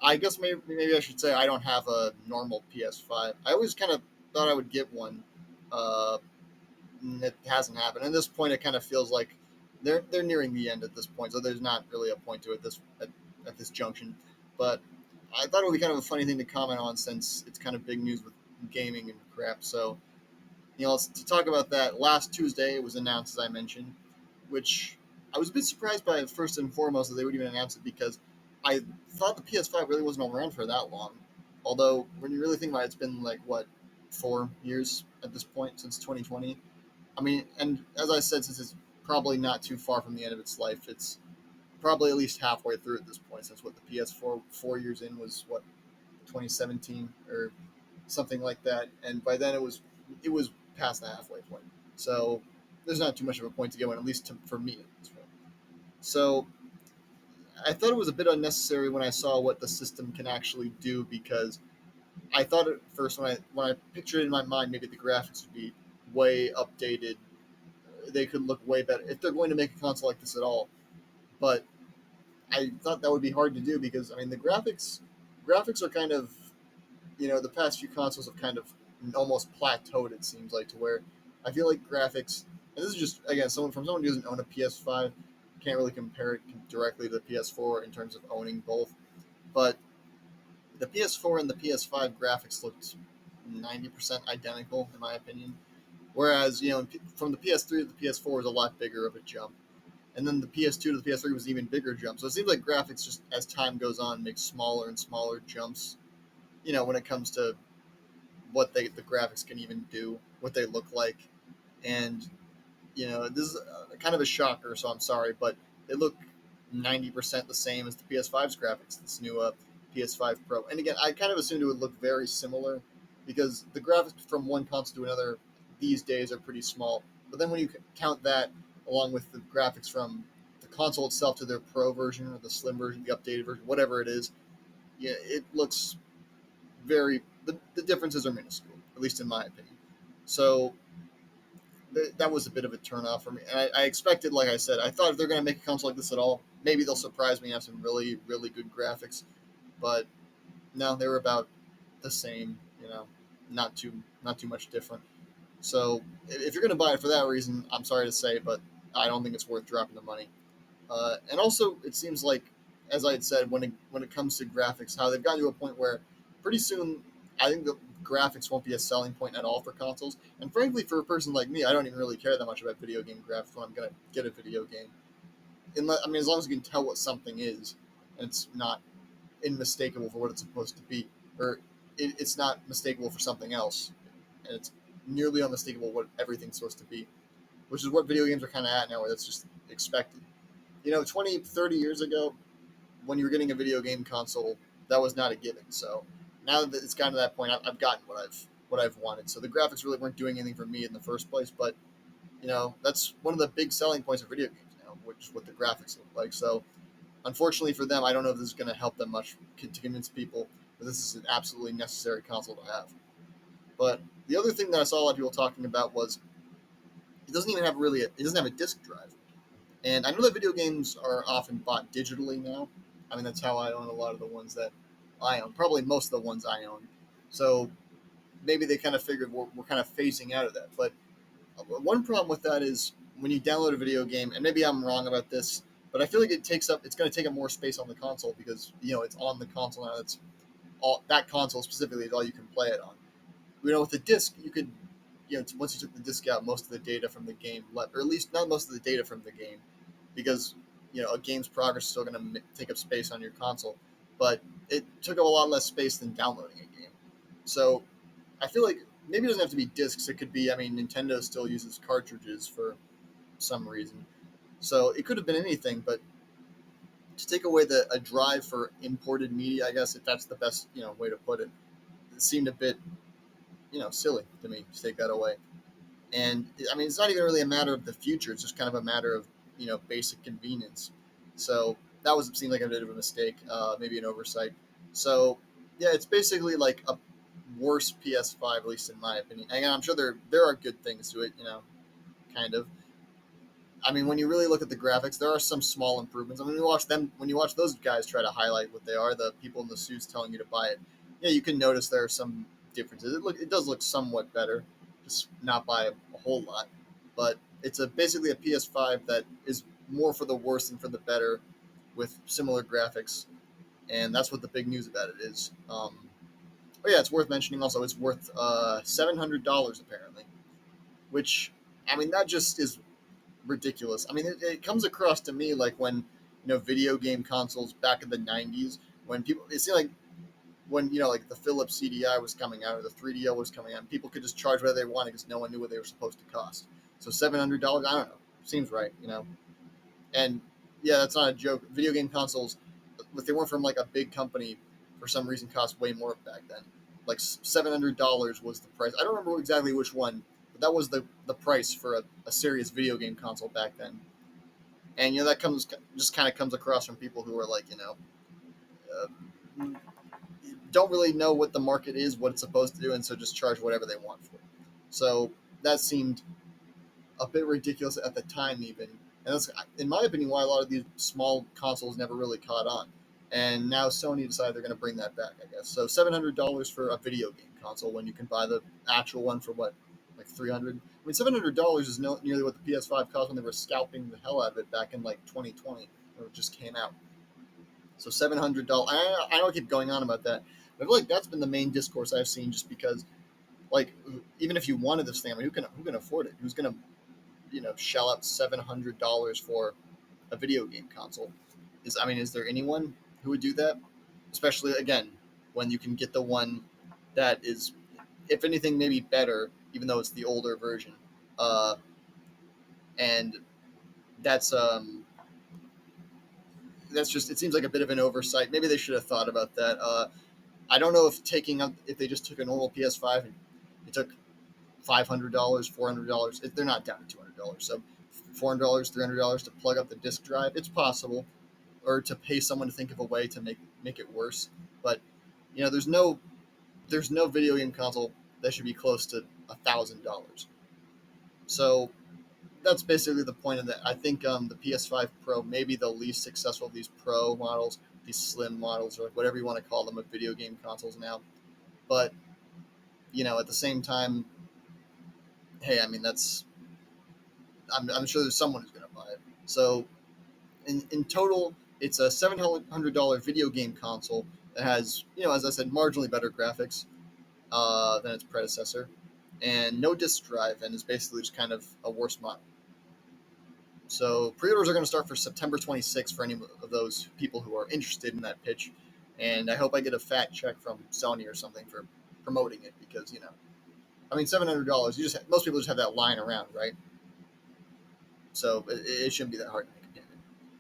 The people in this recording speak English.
I guess maybe I should say I don't have a normal PS5. I always kind of thought I would get one. Uh, it hasn't happened. At this point, it kind of feels like they're nearing the end at this point, so there's not really a point to it at this junction. But I thought it would be kind of a funny thing to comment on since it's kind of big news with gaming and crap. So to talk about that, last Tuesday it was announced, as I mentioned, which I was a bit surprised by first and foremost that they would even announce it because I thought the PS5 really wasn't around for that long. Although when you really think about it, it's been like what 4 years at this point since 2020. I mean, and as I said, since it's probably not too far from the end of its life, it's probably at least halfway through at this point. Since what the PS4 4 years in was what 2017 or something like that, and by then it was past the halfway point. So there's not too much of a point to go in, at least for me at this point. So I thought it was a bit unnecessary when I saw what the system can actually do because I thought at first when I pictured it in my mind maybe the graphics would be way updated, they could look way better if they're going to make a console like this at all. But I thought that would be hard to do because I mean the graphics are kind of the past few consoles have kind of almost plateaued. It seems like to where I feel like graphics. And this is just again someone who doesn't own a PS5 can't really compare it directly to the PS4 in terms of owning both. But the PS4 and the PS5 graphics looked 90% identical in my opinion. Whereas from the PS3 to the PS4 was a lot bigger of a jump, and then the PS2 to the PS3 was an even bigger jump. So it seems like graphics just as time goes on make smaller and smaller jumps. When it comes to what the graphics can even do, what they look like, and this is kind of a shocker. So I'm sorry, but they look 90% the same as the PS5's graphics. This new PS5 Pro, and again, I kind of assumed it would look very similar because the graphics from one console to another these days are pretty small. But then when you count that along with the graphics from the console itself to their Pro version or the Slim version, the updated version, whatever it is, yeah, it looks the differences are minuscule, at least in my opinion. So that was a bit of a turnoff for me. And I expected, like I said, I thought if they're going to make a console like this at all, maybe they'll surprise me and have some really, really good graphics. But no, they were about the same, not too much different. So if you're going to buy it for that reason, I'm sorry to say, but I don't think it's worth dropping the money. And also, it seems like, as I had said, when it comes to graphics, how they've gotten to a point where pretty soon I think the graphics won't be a selling point at all for consoles. And frankly, for a person like me, I don't even really care that much about video game graphics when I'm gonna get a video game. I mean, as long as you can tell what something is, and it's not unmistakable for what it's supposed to be, or it's not mistakable for something else, and it's nearly unmistakable what everything's supposed to be, which is what video games are kind of at now, where that's just expected. 20, 30 years ago, when you were getting a video game console, that was not a given. So now that it's gotten to that point, I've gotten what I've wanted. So the graphics really weren't doing anything for me in the first place, but that's one of the big selling points of video games now, which is what the graphics look like. So unfortunately for them, I don't know if this is going to help them much to convince people that this is an absolutely necessary console to have. But the other thing that I saw a lot of people talking about was it doesn't have a disk drive. And I know that video games are often bought digitally now. I mean, that's how I own a lot of the ones that I own, probably most of the ones I own. So maybe they kind of figured we're kind of phasing out of that. But one problem with that is when you download a video game, and maybe I'm wrong about this, but I feel like it's going to take up more space on the console because it's on the console now. That's all that console specifically is all you can play it on. With the disc, you could once you took the disc out, most of the data from the game left, or at least not most of the data from the game, because a game's progress is still going to take up space on your console, but it took up a lot less space than downloading a game. So I feel like maybe it doesn't have to be discs. It could be, I mean, Nintendo still uses cartridges for some reason, so it could have been anything. But to take away a drive for imported media, I guess if that's the best way to put it, it seemed a bit silly to me to take that away. And I mean, it's not even really a matter of the future. It's just kind of a matter of basic convenience. So that seemed like a bit of a mistake, maybe an oversight. So yeah, it's basically like a worse PS5, at least in my opinion. And I'm sure there are good things to it, kind of. I mean, when you really look at the graphics, there are some small improvements. I mean, when you watch those guys try to highlight what they are, the people in the suits telling you to buy it, yeah, you can notice there are some differences. It does look somewhat better, just not by a whole lot. But it's basically a PS5 that is more for the worse than for the better, with similar graphics, and that's what the big news about it is. But yeah, it's worth mentioning. Also, it's worth $700 apparently, which I mean that just is ridiculous. I mean, it comes across to me like when video game consoles back in the '90s, when people it seemed like when like the Philips CDI was coming out or the 3DO was coming out, and people could just charge whatever they wanted because no one knew what they were supposed to cost. So $700, I don't know, seems right. And yeah, that's not a joke. Video game consoles, if they weren't from like a big company, for some reason cost way more back then. Like $700 was the price. I don't remember exactly which one, but that was the price for a serious video game console back then. And that comes just kind of comes across from people who are like uh, don't really know what the market is, what it's supposed to do, and so just charge whatever they want for it. So that seemed a bit ridiculous at the time, even. And that's, in my opinion, why a lot of these small consoles never really caught on. And now Sony decided they're going to bring that back, I guess. So $700 for a video game console when you can buy the actual one for what, like 300. I mean, $700 is nearly what the PS5 cost when they were scalping the hell out of it back in like 2020, when it just came out. So $700. I don't keep going on about that, but I feel like that's been the main discourse I've seen. Just because, like, even if you wanted this thing, I mean, who can afford it? Who's gonna shell out $700 for a video game console? Is there anyone who would do that? Especially again, when you can get the one that is, if anything, maybe better, even though it's the older version. Uh, and that's that's just it seems like a bit of an oversight. Maybe they should have thought about that. I don't know if they just took a normal PS5 and they took $500, $400. They're not down to $200. So $400, $300 to plug up the disk drive. It's possible, or to pay someone to think of a way to make it worse. But there's no video game console that should be close to $1,000. So that's basically the point of that. I think the PS5 Pro may be the least successful of these Pro models, these slim models, or whatever you want to call them, of video game consoles now. But at the same time, hey, I mean I'm sure there's someone who's going to buy it. So in total, it's a $700 video game console that has, as I said, marginally better graphics than its predecessor, and no disk drive, and is basically just kind of a worse model. So pre-orders are going to start for September 26th for any of those people who are interested in that pitch, and I hope I get a fat check from Sony or something for promoting it, because I mean, $700. Most people just have that lying around, right? So it shouldn't be that hard to make.